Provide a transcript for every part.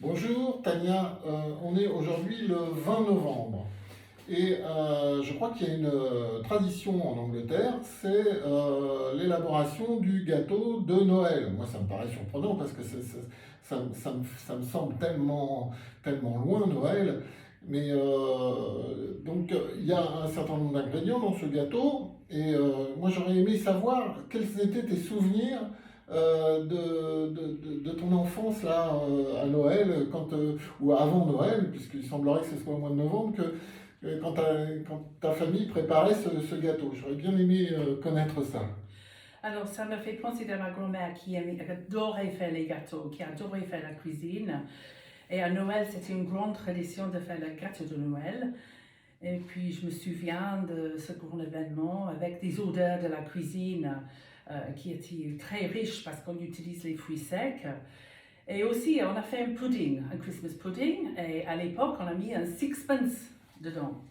Bonjour Tania. On est aujourd'hui le 20 novembre et je crois qu'il y a une tradition en Angleterre, c'est l'élaboration du gâteau de Noël. Moi ça me paraît surprenant parce que ça me semble tellement loin Noël, mais donc il y a un certain nombre d'ingrédients dans ce gâteau et moi j'aurais aimé savoir quels étaient tes souvenirs de ton enfance là à Noël, ou avant Noël, puisqu'il semblerait que ce soit au mois de novembre, quand ta famille préparait ce gâteau. J'aurais bien aimé connaître ça. Alors, ça me fait penser à ma grand-mère qui adorait faire les gâteaux, qui adorait faire la cuisine. Et à Noël, c'était une grande tradition de faire le gâteau de Noël. Et puis, je me souviens de ce grand événement avec des odeurs de la cuisine qui étaient très riches parce qu'on utilise les fruits secs. Et aussi, on a fait un pudding, un Christmas pudding. Et à l'époque, on a mis un sixpence dedans.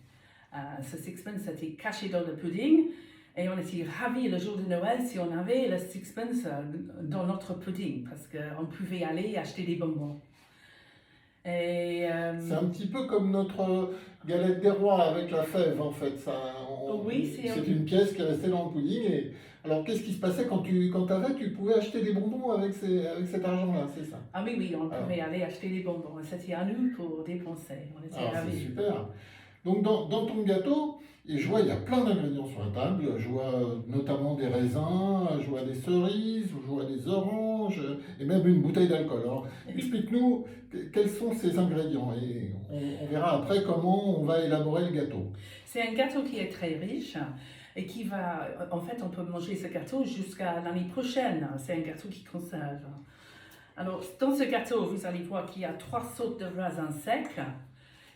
Ce sixpence était caché dans le pudding. Et on était ravis le jour de Noël si on avait le sixpence dans notre pudding parce qu'on pouvait aller acheter des bonbons. C'est un petit peu comme notre galette des rois avec la fève en fait. Oui, c'est une pièce qui est restée dans le pudding. Alors qu'est-ce qui se passait quand tu pouvais acheter des bonbons avec cet argent-là, c'est ça? Ah oui, on pouvait aller acheter des bonbons. C'était à nous pour dépenser. On était C'est ravis. super. Donc dans ton gâteau, et je vois il y a plein d'ingrédients sur la table. Je vois notamment des raisins, je vois des cerises, je vois des oranges et même une bouteille d'alcool. Alors explique-nous quels sont ces ingrédients et on verra après comment on va élaborer le gâteau. C'est un gâteau qui est très riche et qui va... En fait, on peut manger ce gâteau jusqu'à l'année prochaine. C'est un gâteau qui conserve. Alors, dans ce gâteau, vous allez voir qu'il y a 3 sortes de raisins secs.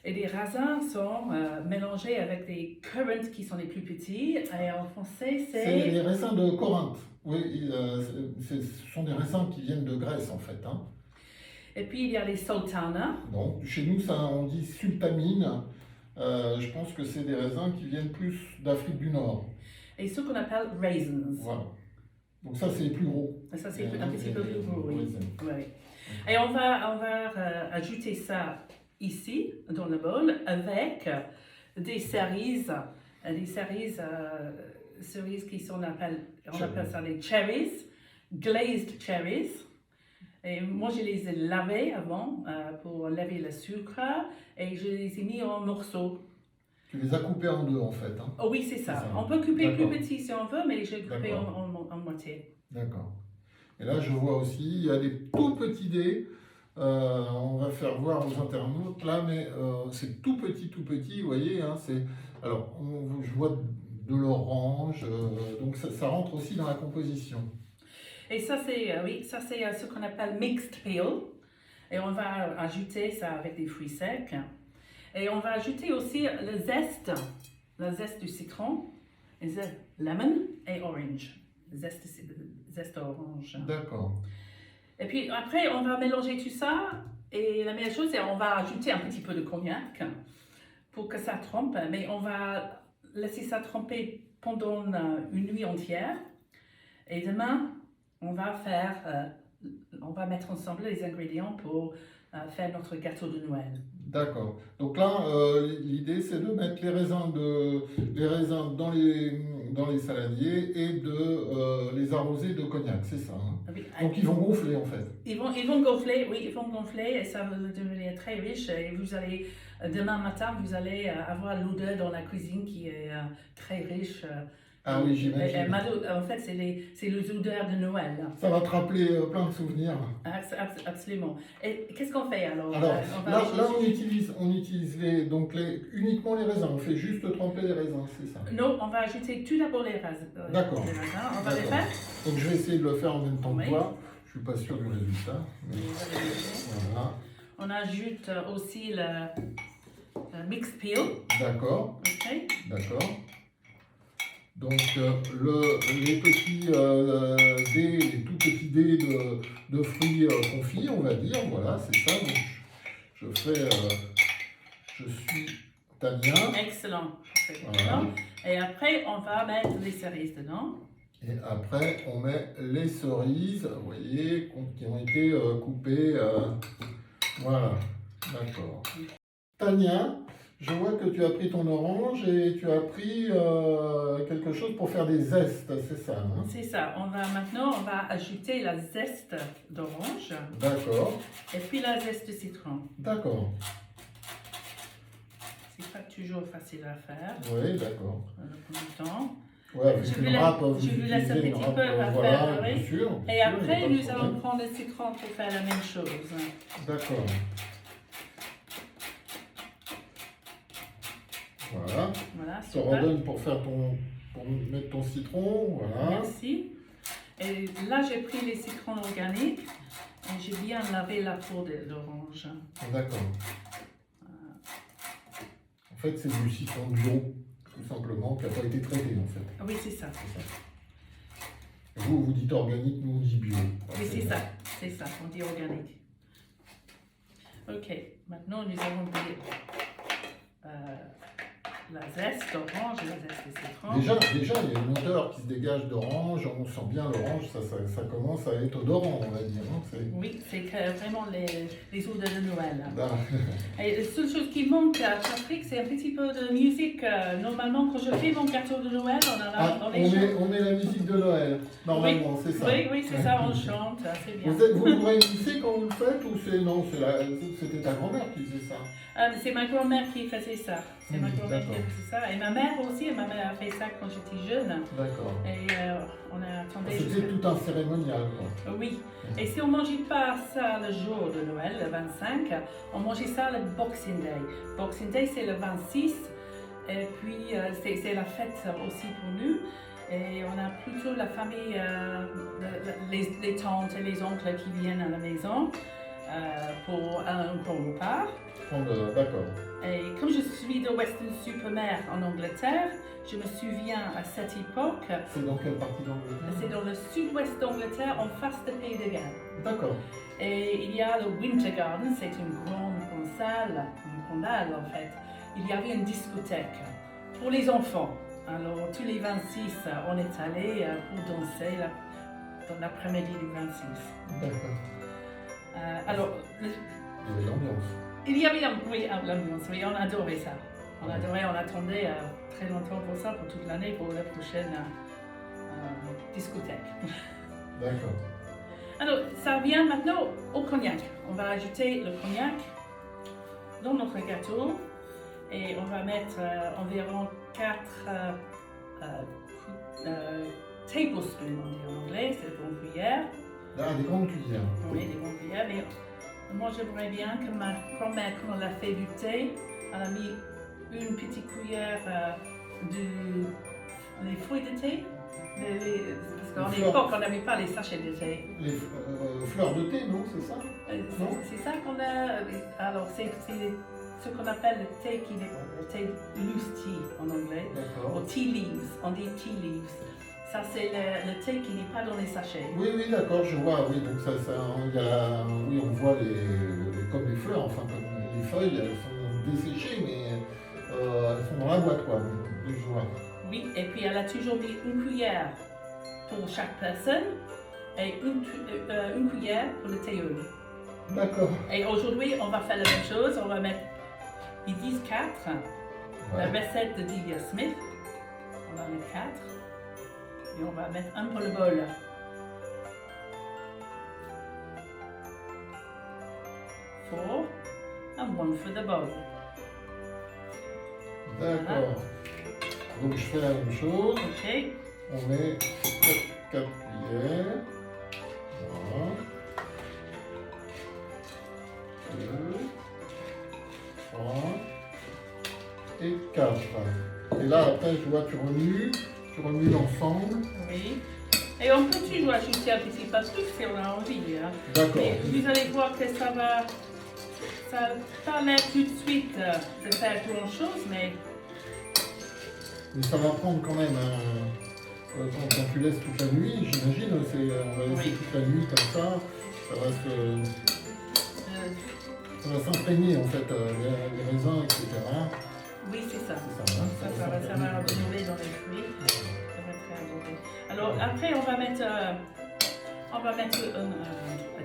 Et les raisins sont mélangés avec des currants qui sont les plus petits. Et en français, C'est les raisins de Corinthe. Oui, ce sont des raisins qui viennent de Grèce en fait, hein. Et puis, il y a les sultanas. Donc chez nous, ça, on dit sultamine. Je pense que c'est des raisins qui viennent plus d'Afrique du Nord. Et ce qu'on appelle raisins. Voilà. Donc ça, c'est les plus gros. Et ça, c'est un petit peu plus gros, oui. Raisins. Oui. Et on va ajouter ça ici, dans le bol, avec des cerises qui sont, on appelle ça les cherries, glazed cherries. Et moi, je les ai lavées avant pour laver le sucre et je les ai mis en morceaux. Tu les as coupés en deux en fait, hein. Oh oui, c'est ça. On peut couper plus petit si on veut, mais j'ai coupé en moitié. D'accord. Et là, je vois aussi, il y a des tout petits dés. On va faire voir aux internautes là, mais c'est tout petit, vous voyez, hein, alors, je vois de l'orange, donc ça rentre aussi dans la composition. Et ça, c'est ce qu'on appelle mixed peel. Et on va ajouter ça avec des fruits secs. Et on va ajouter aussi le zeste du citron, le zeste lemon et orange. Zeste orange. D'accord. Et puis après, on va mélanger tout ça. Et la meilleure chose, c'est qu'on va ajouter un petit peu de cognac pour que ça trempe. Mais on va laisser ça tremper pendant une nuit entière. Et demain, on va mettre ensemble les ingrédients pour faire notre gâteau de Noël. D'accord. Donc là, l'idée, c'est de mettre les raisins dans les saladiers et de les arroser de cognac, c'est ça, hein? Oui, Donc ils vont gonfler en fait. ils vont gonfler, oui, ils vont gonfler et ça va devenir très riche. Et demain matin, vous allez avoir l'odeur dans la cuisine qui est très riche. Ah oui, j'imagine. En fait, c'est les odeurs de Noël. Ça va te rappeler plein de souvenirs. Absolument. Et qu'est-ce qu'on fait alors? Alors, là on utilise uniquement les raisins. On fait juste tremper les raisins, c'est ça? Non, on va ajouter tout d'abord les raisins. D'accord. On va les faire. Donc je vais essayer de le faire en même temps que Oui. toi. Je suis pas sûr du résultat. Mais voilà. On ajoute aussi le mixed peel. D'accord. Ok. D'accord. Donc les tout petits dés de fruits confits, on va dire, voilà, c'est ça. Donc, je suis Tania. Excellent. Voilà. Et après, on va mettre les cerises dedans. Et après, on met les cerises, vous voyez, qui ont été coupées Voilà, d'accord. Tania, je vois que tu as pris ton orange et tu as pris quelque chose pour faire des zestes, c'est ça, hein? C'est ça. Maintenant, on va ajouter la zeste d'orange D'accord, et puis la zeste de citron. d'accord. C'est pas toujours facile à faire. Oui, d'accord. Ça prend du temps. Ouais, avec Je une vous râpe, laisse- vous je vous laisse un utilisez une petit râpe, peu à voilà, faire, oui. bien sûr. Et bien sûr, il y a après, pas de nous allons problème. prendre le citron pour faire la même chose. D'accord. Voilà. Voilà, Je te super. redonne pour mettre ton citron, voilà. Merci. Et là, j'ai pris les citrons organiques et j'ai bien lavé la peau de l'orange. D'accord. En fait, c'est du citron bio, tout simplement, qui n'a pas été traité, en fait. Ah oui, c'est ça. C'est ça. Vous, vous dites organique, nous, on dit bio. Oui, c'est ça. C'est ça, on dit organique. Ok, maintenant, nous allons dire la zeste d'orange et la zeste de citron. Déjà, il y a une odeur qui se dégage d'orange, on sent bien l'orange, ça commence à être odorant, on va dire. Hein, Oui, c'est vraiment les odeurs de Noël. Là, Et la seule chose qui manque à Patrick, c'est un petit peu de musique. Normalement, quand je fais mon gâteau de Noël, on en a dans les chants. on met la musique de Noël, normalement, c'est ça. Oui, c'est ça, on chante, c'est bien. Vous le réunissez quand vous le faites ou c'est non, c'était ta grand-mère qui faisait ça? C'est ma grand-mère qui faisait ça. C'est ma grand-mère qui d'accord. faisait ça. Et ma mère aussi, ma mère a fait ça quand j'étais jeune. D'accord. Et on a attendu C'était tout un cérémonial, quoi. Oui. Et si on ne mangeait pas ça le jour de Noël, le 25, on mangeait ça le Boxing Day. Boxing Day, c'est le 26. Et puis, c'est la fête aussi pour nous. Et on a plutôt la famille, les tantes et les oncles qui viennent à la maison pour un grand repas. D'accord. Et comme je suis de Weston-super-Mare en Angleterre, je me souviens à cette époque, C'est dans quelle partie d'Angleterre? c'est dans le sud-ouest d'Angleterre, en face de Pays de Galles. D'accord. Et il y a le Winter Garden, c'est une grande salle, une grande halle en fait. Il y avait une discothèque pour les enfants. Alors tous les 26, on est allé pour danser dans l'après-midi du 26. D'accord. Alors, Il y avait l'ambiance. il y avait l'ambiance, oui, on adorait ça. On adorait, on attendait très longtemps pour ça, pour toute l'année, pour la prochaine discothèque. D'accord. Alors, ça vient maintenant au cognac. On va ajouter le cognac dans notre gâteau et on va mettre environ 4 tablespoons, on dit en anglais, c'est des grandes cuillères. Ah, des grandes cuillères. Oui, des grandes cuillères. Mais moi, j'aimerais bien que ma grand-mère, quand elle a fait du thé, elle a mis une petite cuillère des fruits de thé. Parce qu'à l'époque, on n'avait pas les sachets de thé. Les fleurs de thé, non, c'est ça? Non. C'est ça qu'on a. Alors, c'est ce qu'on appelle le thé le thé loose tea en anglais. D'accord. Ou tea leaves. On dit tea leaves. Ça, c'est le thé qui n'est pas dans les sachets. Oui, d'accord, je vois, oui, donc oui, on voit comme les fleurs, enfin, comme les feuilles, elles sont desséchées, mais elles sont dans la boîte, quoi, je vois. Oui, et puis elle a toujours mis une cuillère pour chaque personne et une cuillère pour le thé au lait. D'accord. Et aujourd'hui, on va faire la même chose, on va mettre, ils disent 4, la recette de Delia Smith, on va mettre 4. Et on va mettre un pour le bol. Four and one for the bowl. D'accord. Donc je fais la même chose. Ok. On met 4 cuillères. Voilà. 2, 3 et 4. Et là, après, je vois, tu remues l'ensemble. Oui. Et on peut toujours ajouter un petit peu plus si on a envie. Hein. D'accord. Mais vous allez voir que ça va pas l'air tout de suite de faire grand chose, mais ça va prendre quand même, quand tu laisses toute la nuit, j'imagine, on va laisser toute la nuit comme ça va s'imprégner en fait, les raisins, etc. oui, c'est ça. C'est ça, hein, Ça va renouveler dans les fruits. Ça va être très adoré. Alors après, on va mettre un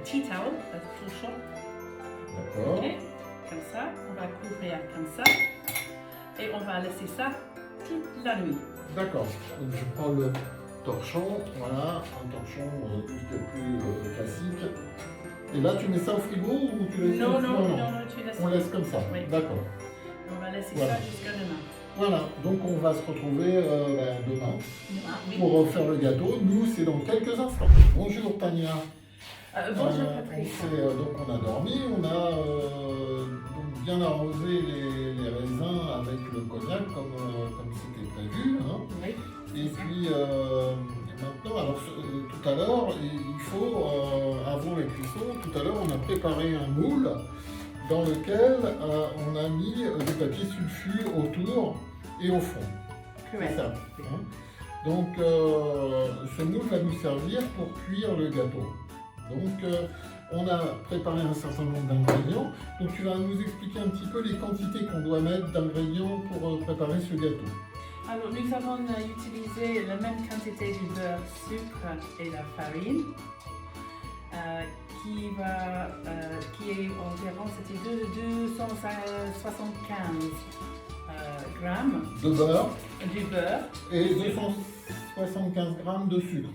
tea towel, pour chaud. D'accord. Ok, comme ça, on va couvrir comme ça et on va laisser ça toute la nuit. D'accord. Donc je prends le torchon, voilà, un torchon plus classique. Et là, tu mets ça au frigo ou tu laisses Non, au frigo? tu laisses. On laisse comme ça. Oui. D'accord. On va laisser Voilà. ça jusqu'à demain. Voilà, donc on va se retrouver demain Oui. pour faire le gâteau. Nous, c'est dans quelques instants. Bonjour Tania. Bonjour Patrick. Donc on a dormi, on a donc bien arrosé les raisins avec le cognac comme c'était prévu. Hein. Oui. Et puis maintenant, alors tout à l'heure, il faut, avant la cuisson, tout à l'heure on a préparé un moule dans lequel on a mis du papier sulfu autour et au fond. C'est Correct. ça. Hein. Donc ce moule va nous servir pour cuire le gâteau. Donc on a préparé un certain nombre d'ingrédients. Donc tu vas nous expliquer un petit peu les quantités qu'on doit mettre d'ingrédients pour préparer ce gâteau. Alors, nous avons utilisé la même quantité de beurre, sucre et la farine, qui est environ, c'était 275 grammes De beurre du beurre, et 275 grammes de sucre.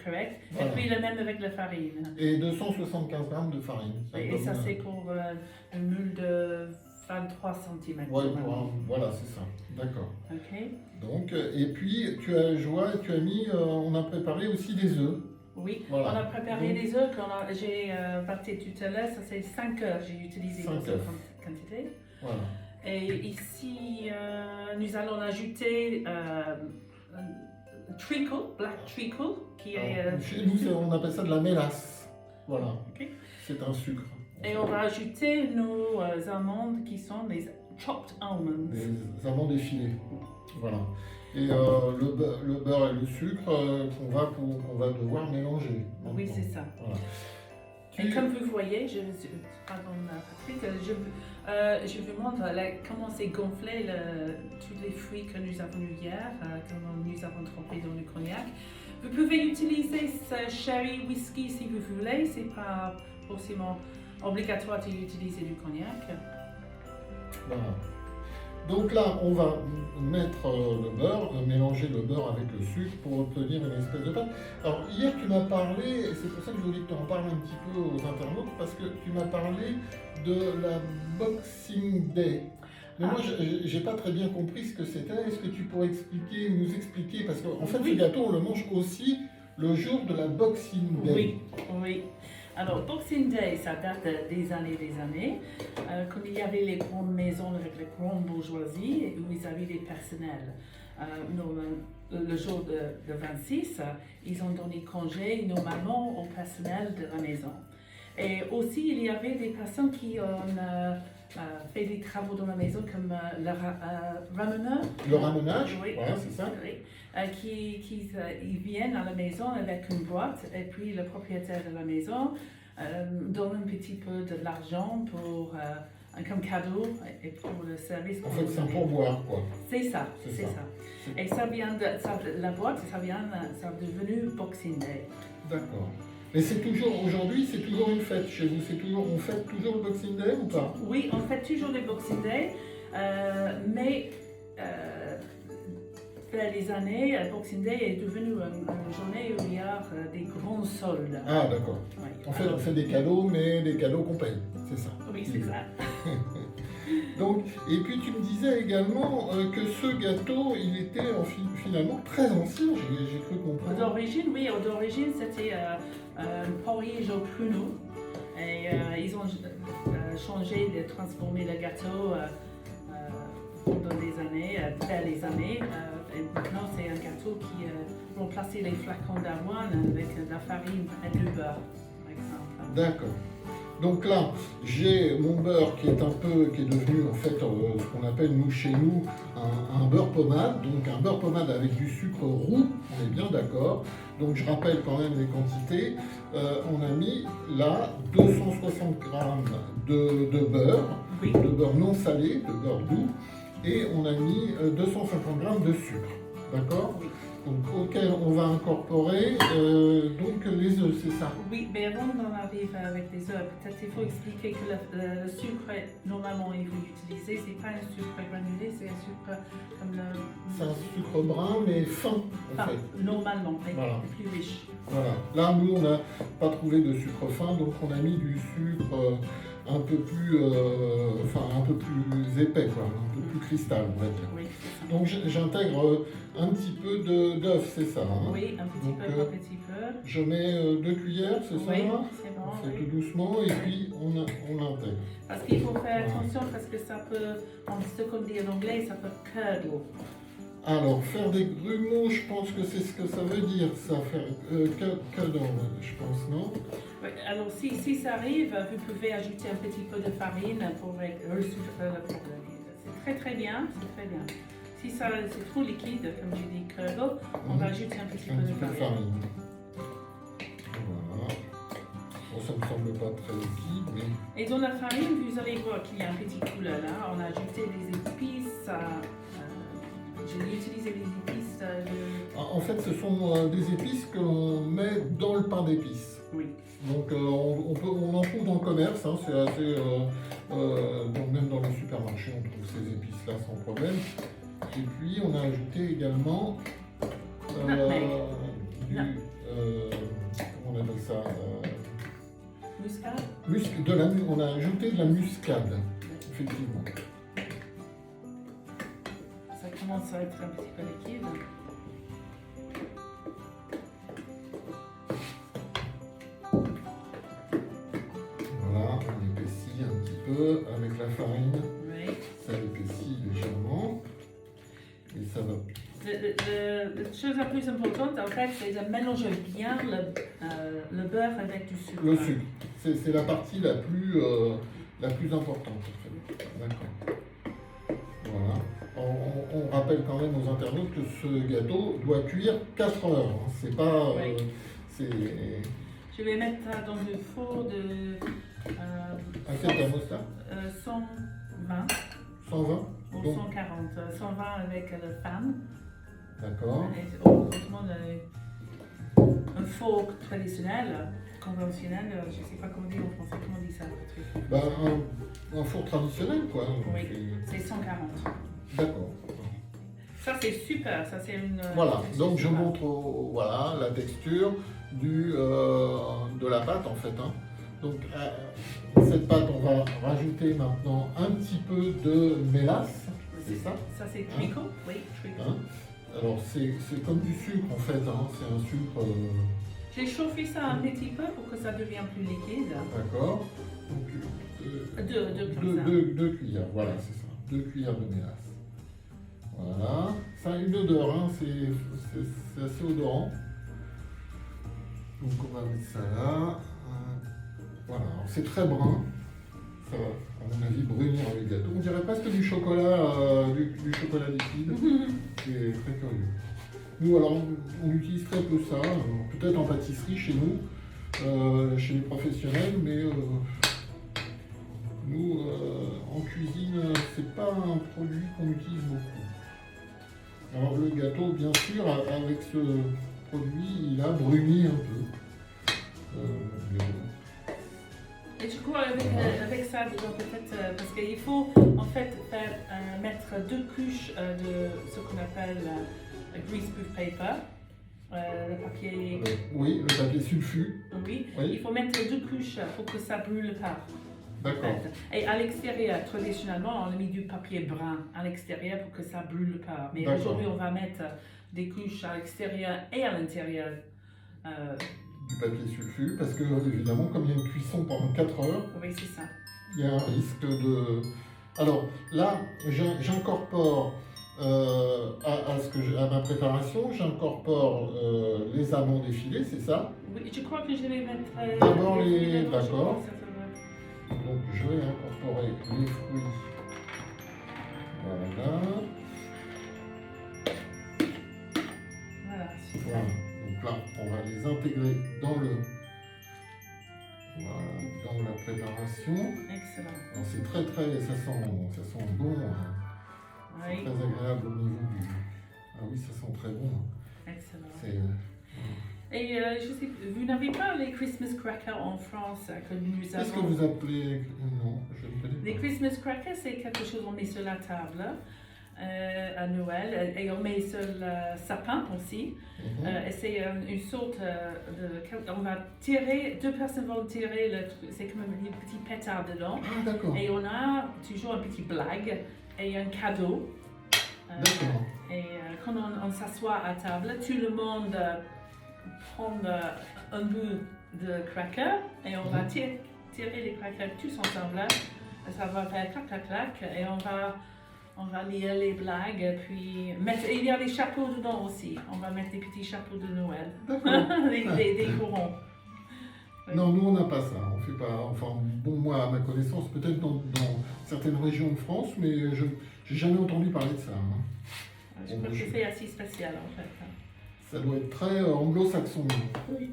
correct, Voilà. et puis le même avec la farine. Et 275 grammes de farine. Et ça, c'est pour une moule de 23 cm. Ouais, voilà, c'est ça. D'accord. Ok. Donc, et puis tu as mis, on a préparé aussi des œufs. Oui, Voilà. on a préparé les œufs. J'ai parti tout à l'heure, ça c'est 5 heures, j'ai utilisé 5 pour cette œufs. quantité. Voilà. Et ici, nous allons ajouter treacle, black treacle, qui est... Alors, chez nous, on appelle ça de la mélasse. Voilà. Ok. C'est un sucre. Et on va ajouter nos amandes qui sont les chopped almonds. Des amandes effilées. Voilà. Et le beurre et le sucre qu'on va devoir mélanger. Oui, maintenant. c'est ça. Voilà. Et comme vous voyez, pardon Patrick, je vous montre comment c'est gonflé tous les fruits que nous avons eu hier, comment nous avons trempé dans le cognac. Vous pouvez utiliser ce sherry whisky si vous voulez, c'est pas forcément obligatoire d'utiliser du cognac. Voilà. Donc là, on va mettre le beurre, mélanger le beurre avec le sucre pour obtenir une espèce de pâte. Alors hier, tu m'as parlé, et c'est pour ça que je voulais que tu en parles un petit peu aux internautes, parce que tu m'as parlé de la Boxing Day. Mais moi, je n'ai pas très bien compris ce que c'était. Est-ce que tu pourrais nous expliquer? Parce qu'en fait, Oui. ce gâteau, on le mange aussi le jour de la Boxing Day. Oui, oui. Alors, Boxing Day, ça date des années. Quand il y avait les grandes maisons avec les grandes bourgeoisies, où ils avaient des personnels. Le jour de 26, ils ont donné congé normalement au personnel de la maison. Et aussi, il y avait des personnes qui ont fait des travaux dans la maison, comme le rameneur. Le ramenage, Oui. voilà, c'est ça. Oui. Ils viennent à la maison avec une boîte et puis le propriétaire de la maison donne un petit peu de l'argent pour comme cadeau et pour le service. En fait, c'est un pourboire, quoi. C'est ça, C'est c'est ça. ça. Et ça vient la boîte, ça est devenu Boxing Day. D'accord. Mais c'est toujours, aujourd'hui, c'est toujours une fête chez vous. On fête toujours le Boxing Day ou pas? Oui, on fait toujours le Boxing Day, mais vers les années, Boxing Day est devenu une journée où il y a des grands soldes. Ah, d'accord. Oui. On fait des cadeaux, mais des cadeaux qu'on paye, c'est ça. Oui, c'est ça. Donc, et puis tu me disais également que ce gâteau, il était finalement très ancien, j'ai cru comprendre. D'origine, oui, d'origine c'était un porridge au pruneau. Et ils ont changé de transformer le gâteau pendant des années, vers les années. Et maintenant, c'est un gâteau qui remplaçait les flacons d'avoine avec de la farine et du beurre, par exemple. D'accord. Donc là, j'ai mon beurre qui est devenu en fait ce qu'on appelle nous chez nous un beurre pommade, donc un beurre pommade avec du sucre roux, on est bien d'accord. Donc je rappelle quand même les quantités. On a mis là 260 grammes de beurre, Oui. de beurre non salé, de beurre doux, et on a mis 250 grammes de sucre, d'accord? Oui. donc, auquel on va incorporer donc les œufs, c'est ça? Oui, mais avant d'en arriver avec les œufs, peut-être il faut expliquer que le sucre, normalement, il faut l'utiliser. C'est pas un sucre granulé, c'est un sucre comme le. C'est un sucre brun mais fin en Enfin, fait. normalement, mais Voilà. plus riche. Voilà. Là, nous, on n'a pas trouvé de sucre fin, donc on a mis du sucre un peu plus, un peu plus épais, quoi, un peu plus cristal, on va dire. Oui, c'est ça. Donc j'intègre un petit peu d'œuf, c'est ça, hein? Oui, un petit Donc, peu, un petit peu. Je mets 2 cuillères, c'est ça? Oui, c'est bon. On fait Oui. tout doucement et puis on intègre. Parce qu'il faut faire attention parce que ça peut, ce qu'on dit en anglais, ça peut curdle. Alors, faire des grumeaux, je pense que c'est ce que ça veut dire, ça, faire curdle, je pense, non? Oui, alors si ça arrive, vous pouvez ajouter un petit peu de farine pour ressoudre le problème. C'est très bien, c'est très bien. Si ça c'est trop liquide, comme j'ai dit curdle, on va ajouter un petit peu de farine. Voilà. Bon, ça me semble pas très liquide, mais... Et dans la farine, vous allez voir qu'il y a un petit couleur là. On a ajouté des épices. J'ai utilisé des épices En fait, ce sont des épices que l'on met dans le pain d'épices. Oui. Donc on en trouve dans le commerce, hein, c'est assez... donc même dans les supermarchés, on trouve ces épices-là sans problème. Et puis on a ajouté également comment on appelle ça Muscade. on a ajouté de la muscade, effectivement. Ça commence à être un petit peu liquide. Voilà, on épaissit un petit peu avec la farine. Oui. Ça épaissit légèrement. Et ça va. La chose la plus importante, en fait, c'est de mélanger bien le beurre avec du sucre. Le sucre, c'est la partie la plus importante, en fait. D'accord. Voilà. On rappelle quand même aux internautes que ce gâteau doit cuire 4 heures. Hein. C'est pas... Je vais mettre ça dans le four de... à quel thermostat 120 120 ou donc, 140. 120 avec le fan. D'accord. Autrement, un four traditionnel, conventionnel, je ne sais pas comment dire en français, comment on dit ça, Patrick? Ben, un four traditionnel, quoi. Oui, c'est 140. D'accord. Ça, c'est super, ça, c'est une... Voilà, donc je montre voilà, la texture de la pâte, en fait. Hein. Donc, cette pâte, on va rajouter maintenant un petit peu de mélasse, c'est ça? Ça, c'est tricot, oui, tricot. Hein? Alors, c'est comme du sucre, en fait, hein. C'est un sucre... J'ai chauffé ça un petit peu pour que ça devienne plus liquide. D'accord. Donc, deux cuillères, voilà, c'est ça. 2 cuillères de mélasse. Voilà. Ça a une odeur, hein. C'est assez odorant. Donc, on va mettre ça là. Voilà, c'est très brun. Ça va, à mon avis, brunir le gâteau. On dirait presque du chocolat, du chocolat liquide. C'est très curieux. Nous, alors, on utilise très peu ça, peut-être en pâtisserie chez nous, chez les professionnels, mais nous, en cuisine, c'est pas un produit qu'on utilise beaucoup. Alors, le gâteau, bien sûr, avec ce produit, il a bruni un peu. Et je crois avec ça, peut-être, parce qu'il faut en fait mettre 2 couches de ce qu'on appelle greaseproof paper, le papier. Oui, le papier sulfu. Oui. Oui. Il faut mettre 2 couches pour que ça brûle pas. D'accord. Et à l'extérieur, traditionnellement, on a mis du papier brun à l'extérieur pour que ça brûle pas. Mais aujourd'hui, on va mettre des couches à l'extérieur et à l'intérieur. Du papier sulfu, parce que évidemment, comme il y a une cuisson pendant 4 heures, oui, c'est ça. Il y a un risque de... Alors là, j'incorpore à ma préparation, j'incorpore les amandes effilées, c'est ça? Oui, je crois que je vais mettre... D'abord les... D'accord. Donc je vais incorporer les fruits. Voilà. Voilà, super. Voilà. Donc là, on va les intégrer dans dans la préparation. Excellent. C'est très ça sent bon. Hein. Oui. C'est très agréable au niveau du... Ah oui, ça sent très bon. Hein. Excellent. C'est, Et je sais, vous n'avez pas les Christmas crackers en France que nous qu'est-ce que avons? vous appelez... Non, je ne connais Les pas. Christmas crackers, c'est quelque chose qu'on met sur la table à Noël et on met sur le sapin aussi. Mhm. Et c'est une sorte de... On va tirer, deux personnes vont tirer, c'est comme un petit pétard dedans. Ah, d'accord. Et on a toujours un petit blague et un cadeau. D'accord. Et quand on s'assoit à table, tout le monde prend un bout de cracker et on va tirer les crackers tous ensemble. Ça va faire clac clac clac et on va lire les blagues puis mettre. Il y a les chapeaux dedans aussi. On va mettre des petits chapeaux de Noël, D'accord. des courants. Oui. Non, nous on n'a pas ça. On fait pas. Enfin, bon, moi à ma connaissance, peut-être dans certaines régions de France, mais je n'ai jamais entendu parler de ça. Hein. Je crois que c'est assez spécial en fait. Ça doit être très anglo-saxon. Oui.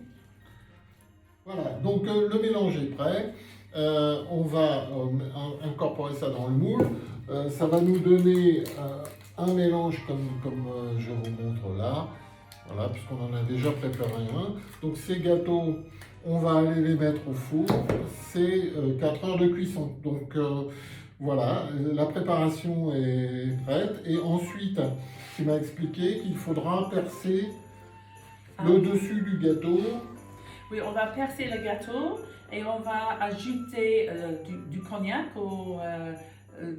Voilà. Donc le mélange est prêt. On va incorporer ça dans le moule. Ça va nous donner un mélange comme je vous montre là. Voilà, puisqu'on en a déjà préparé un. Donc ces gâteaux, on va aller les mettre au four. C'est 4 heures de cuisson. Donc voilà, la préparation est prête. Et ensuite, tu m'as expliqué qu'il faudra percer le dessus du gâteau. Oui, on va percer le gâteau et on va ajouter du cognac ou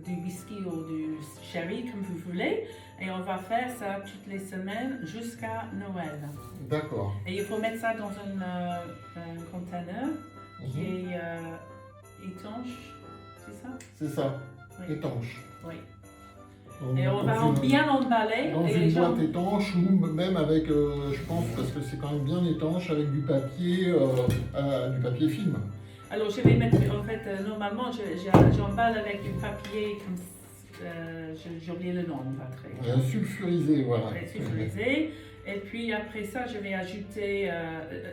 du whisky ou du sherry comme vous voulez. Et on va faire ça toutes les semaines jusqu'à Noël. D'accord. Et il faut mettre ça dans un conteneur qui est étanche, c'est ça? C'est ça, Oui. étanche. Oui. Donc, Et on va dans une- bien emballer. Dans et une les gens- boîte étanche ou même avec, je pense, parce que c'est quand même bien étanche, avec du papier film. Alors je vais mettre, en fait, normalement j'emballe avec du papier comme j'ai oublié le nom, pas très. Sulfurisé, voilà. Sulfurisé. Et puis après ça, je vais ajouter,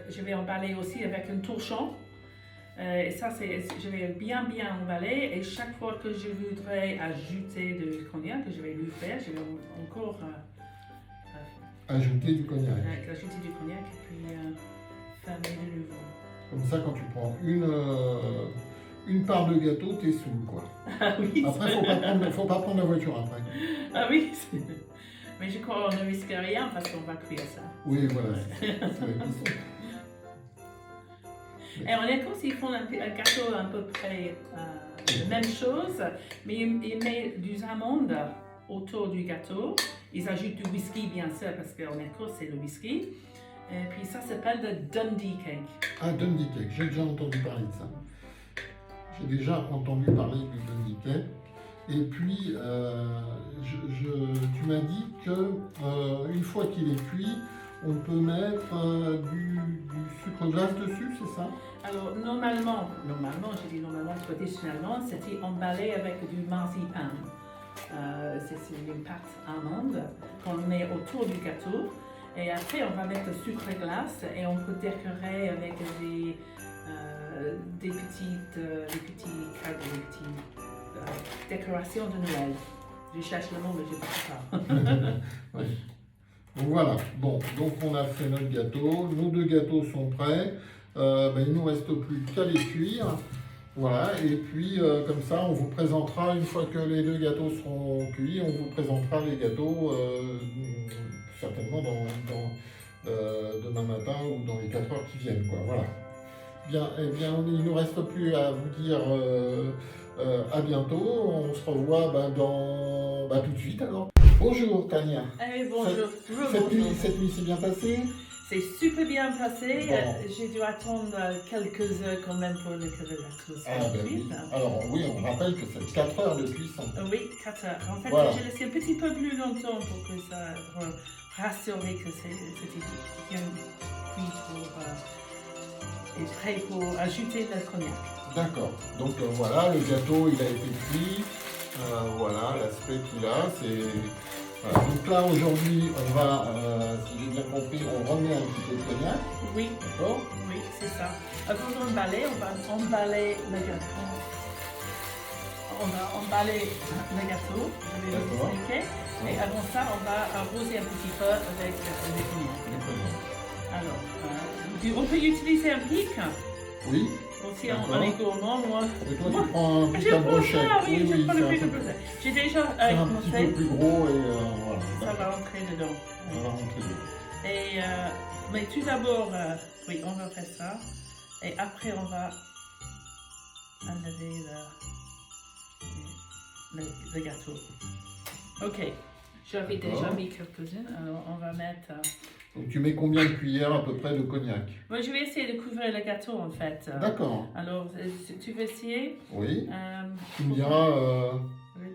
je vais emballer aussi avec un torchon. Et ça, je vais bien emballer. Et chaque fois que je voudrais ajouter du cognac, que je vais lui faire, je vais encore Ajouter du cognac. ajouter du cognac et puis fermer de nouveau. Comme ça, quand tu prends une part de gâteau, t'es saoul, quoi. Ah oui. Après, faut pas prendre la voiture après. Ah oui. Mais je crois qu'on ne risque rien parce qu'on va cuire ça. Oui, voilà. C'est la cuisson. Et en Écosse, ils font un gâteau à peu près la même chose, mais ils mettent des amandes autour du gâteau. Ils ajoutent du whisky, bien sûr, parce qu'en Écosse, c'est le whisky. Et puis ça s'appelle le Dundee Cake. Ah, Dundee Cake, j'ai déjà entendu parler de ça. J'ai déjà entendu parler du Dundee Cake. Et puis, tu m'as dit que une fois qu'il est cuit, on peut mettre du sucre glace dessus, c'est ça? Alors, normalement, je dis normalement, traditionnellement, c'était emballé avec du marzipan. C'est une pâte amande qu'on met autour du gâteau. Et après, on va mettre le sucre glace et on peut décorer avec des petites décorations de Noël. Je cherche le mot, mais je ne sais pas. Oui. Donc voilà, bon, donc on a fait notre gâteau, nos deux gâteaux sont prêts, il ne nous reste plus qu'à les cuire, voilà, et puis comme ça on vous présentera, une fois que les deux gâteaux seront cuits, on vous présentera les gâteaux certainement demain matin ou dans les 4 heures qui viennent, quoi, voilà. Bien, eh bien, il ne nous reste plus à vous dire à bientôt, on se revoit tout de suite alors. Bonjour Tania. Bonjour. Cette nuit s'est bien passée? C'est super bien passé. Bon. J'ai dû attendre quelques heures quand même pour que le gâteau soit cuit. Oui. Alors oui, on rappelle que c'est 4 heures de cuisson. Oui, 4 heures. En fait, Voilà. j'ai laissé un petit peu plus longtemps pour que ça rassurer que c'était bien cuit et prêt pour ajouter le cognac. D'accord. Donc voilà, le gâteau il a été cuit. Voilà l'aspect qu'il a. Voilà. Donc là aujourd'hui, on va, si j'ai bien compris, on remet un petit peu de cognac. Oui, D'accord. oui, c'est ça. Avant d'emballer, on va emballer le gâteau. on va emballer le gâteau, je vais vous D'accord. expliquer. Et avant ça, on va arroser un petit peu avec les piments. Les piments. Alors, on peut utiliser un pic Oui. aussi D'accord. en est gourmand. Moi, Et toi, tu prends un je pic à prends brochette. ça, oui, je prends c'est le un pic à peu- brochette. J'ai déjà c'est un petit commencé, peu plus gros et voilà. ça va rentrer dedans. Ça va rentrer dedans. Et, mais tout d'abord, oui, on va faire ça. Et après, on va enlever le gâteau. Ok, j'avais déjà D'accord. mis quelques-unes. Alors, on va mettre. Donc tu mets combien de cuillères à peu près de cognac? Moi, je vais essayer de couvrir le gâteau en fait. D'accord. Alors, tu veux essayer? Oui. Euh, Tu me diras.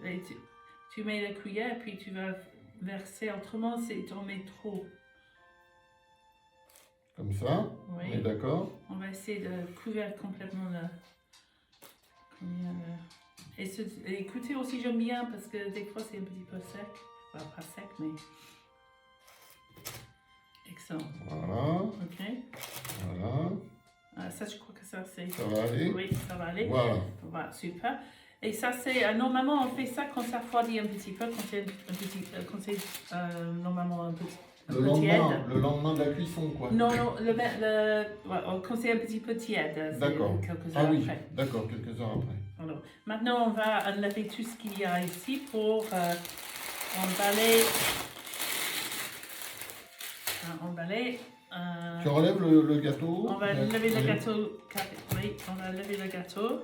et tu mets la cuillère et puis tu vas verser. Autrement, c'est t'en mets trop. Comme ça. On est Oui. d'accord. On va essayer de couvrir complètement et écoutez aussi, j'aime bien parce que des fois c'est un petit peu sec. Enfin, pas sec, mais. Excellent. Voilà. Ok. Voilà. Ça, je crois que ça c'est. Ça va aller. Oui, ça va aller. Voilà. Voilà, super. Et ça, c'est. Normalement, on fait ça quand ça refroidit un petit peu, quand c'est normalement un peu tiède. Le lendemain de la cuisson, quoi. Non, non, quand c'est un petit peu tiède, c'est D'accord. quelques Ah heures oui, après. d'accord, quelques heures après. Alors, maintenant, on va enlever tout ce qu'il y a ici pour emballer. Tu relèves le gâteau. On va lever le gâteau. Oui, on va lever le gâteau.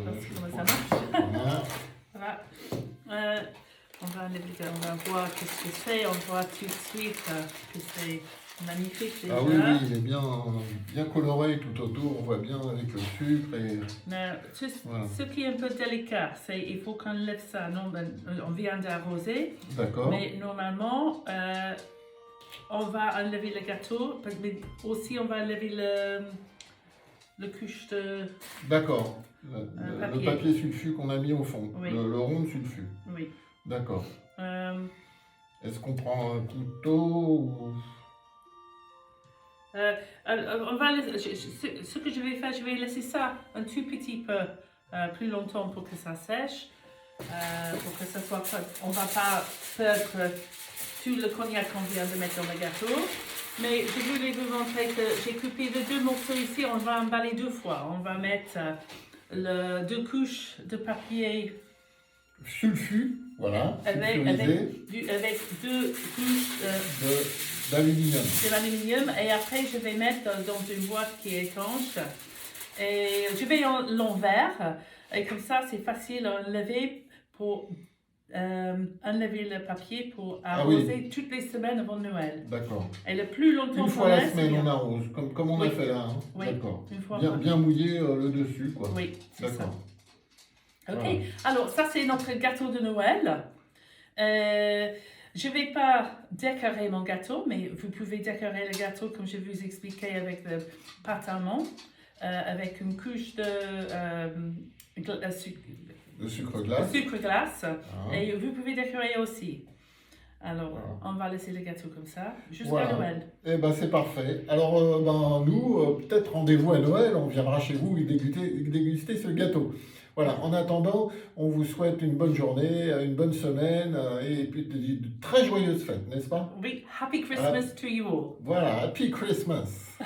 Parce que comment ça marche. Voilà. Voilà. On va voir qu'est-ce que c'est. On voit tout de suite que c'est magnifique déjà. Ah oui, oui, il est bien coloré tout autour. On voit bien avec le sucre et. Mais Voilà. ce qui est un peu délicat, c'est qu'il faut qu'on lève ça. Non, on vient d'arroser, D'accord. mais normalement, on va enlever le gâteau, mais aussi on va enlever le couche de. D'accord. Le papier. papier sulfu qu'on a mis au fond. Oui. Le rond de sulfu. Oui. D'accord. Euh, Est-ce qu'on prend un couteau ou. on va ce que je vais faire, je vais laisser ça un tout petit peu plus longtemps pour que ça sèche, pour que ça soit pas, on va pas perdre tout le cognac qu'on vient de mettre dans le gâteau. Mais je voulais vous montrer que j'ai coupé de 2 morceaux ici, on va emballer 2 fois. On va mettre 2 couches de papier Sulfu, voilà. avec Sulfurisé 2 couches d'aluminium. de l'aluminium et après je vais mettre dans une boîte qui est étanche et je vais l'envers et comme ça c'est facile à enlever pour enlever le papier pour arroser toutes les semaines avant Noël. D'accord. Et le plus longtemps Une fois la laisse, semaine, c'est on bien. arrose, comme on a Oui. fait là. Hein. Oui. D'accord. Une fois Bien mouiller le dessus, quoi. Oui, c'est ça. D'accord. Ok, Voilà. alors ça c'est notre gâteau de Noël. Je ne vais pas décorer mon gâteau, mais vous pouvez décorer le gâteau comme je vous expliquais avec le pâte allemande, avec une couche de Le sucre glace. sucre glace. Ah. Et vous pouvez décorer aussi. Alors, Voilà. on va laisser le gâteau comme ça jusqu'à Voilà. Noël. Eh ben c'est parfait. Alors nous, peut-être rendez-vous à Noël, on viendra chez vous et déguster ce gâteau. Voilà, en attendant, on vous souhaite une bonne journée, une bonne semaine et puis de très joyeuses fêtes, n'est-ce pas? Oui, Happy Christmas to you all. Voilà, Happy Christmas.